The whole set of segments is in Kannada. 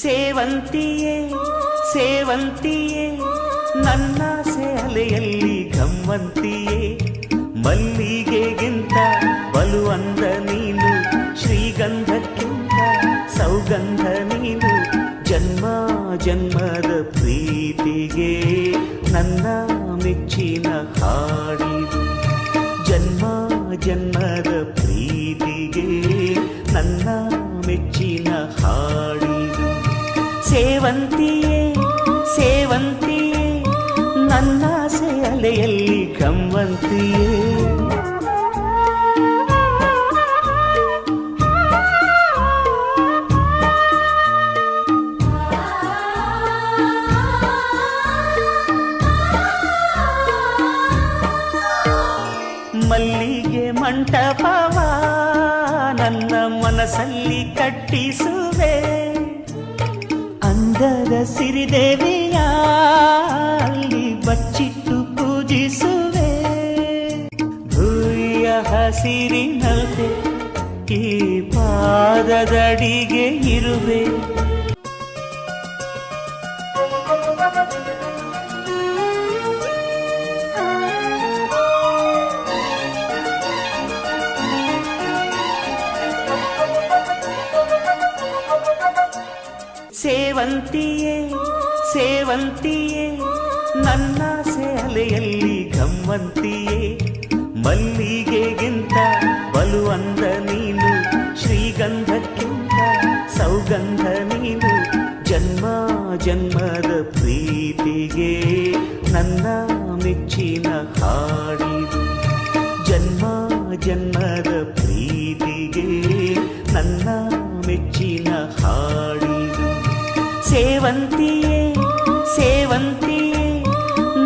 ಸೇವಂತಿಯೇ ಸೇವಂತಿಯೇ ನನ್ನಾಸೆ ಅಲೆಯಲ್ಲಿ ಗಮ್ಮಂತಿಯೇ, ಮಲ್ಲಿಗೆಗಿಂತ ಬಲು ಅಂದ ನೀನು, ಶ್ರೀಗಂಧಕ್ಕಿಂತ ಸೌಗಂಧ ನೀನು, ಜನ್ಮ ಜನ್ಮದ ಪ್ರೀತಿಗೆ ನನ್ನ ಮೆಚ್ಚಿನ ಹಾಡಿದು, ಜನ್ಮ ಜನ್ಮದ ಪ್ರೀತಿಗೆ ನನ್ನ ಮೆಚ್ಚಿನ ಹಾಡಿದು. ಸೇವಂತಿಯೇ ಸೇವಂತಿಯೇ ನನ್ನಾಸೆ ಅಲೆಯಲ್ಲಿ ಗಮ್ಮಂತಿಯೇ. ಮಲ್ಲಿಗೆ ಮಂಟಪವ ನನ್ನ ಮನಸ್ಸಲ್ಲಿ ಕಟ್ಟಿಸುವೆ, ಅಂದದ ಸಿರಿದೇವಿಯ ಅಲ್ಲಿ ಬಚ್ಚಿಟ್ಟು ಪೂಜಿಸುವೆ, ಭೂಯ ಹಸಿರಿನಲ್ದೆ ಈ ಪಾದದಡಿಗೆ ಇರುವೆ. ಸೇವಂತಿಯೇ ಸೇವಂತಿಯೇ ನನ್ನಾಸೆ ಅಲೆಯಲ್ಲಿ ಗಮ್ಮಂತಿಯೇ, ಮಲ್ಲಿಗೆಗಿಂತ ಬಲು ಅಂದ ನೀನು, ಶ್ರೀಗಂಧಕ್ಕಿಂತ ಸೌಗಂಧ ನೀನು, ಜನ್ಮ ಜನ್ಮದ ಪ್ರೀತಿಗೆ ನನ್ನ ಮೆಚ್ಚಿನ ಹಾಡಿದು, ಜನ್ಮ ಜನ್ಮದ ಪ್ರೀತಿಗೆ ನನ್ನ ಮೆಚ್ಚಿನ ಹಾಡಿದು. ಸೇವಂತಿಯೇ ಸೇವಂತಿಯೇ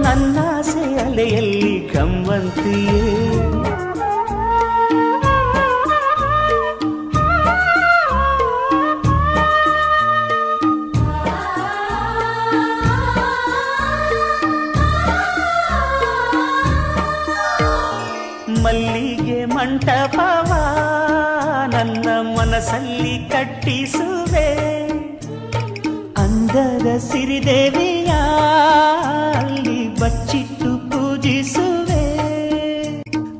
ನನ್ನಾಸೆ ಅಲೆಯಲ್ಲಿ ಗಮ್ಮಂತಿಯೇ. ಮಲ್ಲಿಗೆ ಮಂಟಪವ ನನ್ನ ಮನಸ್ಸಲ್ಲಿ ಕಟ್ಟಿಸುವೆ, ಅಂದದ ಸಿರಿದೇವಿಯ ಅಲ್ಲಿ ಬಚ್ಚಿಟ್ಟು ಪೂಜಿಸುವೆ,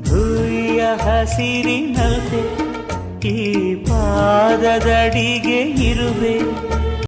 ಭೂಯ ಹಸಿರಿನಲ್ದೆ ಈ ಪಾದದಡಿಗೆ ಇರುವೆ.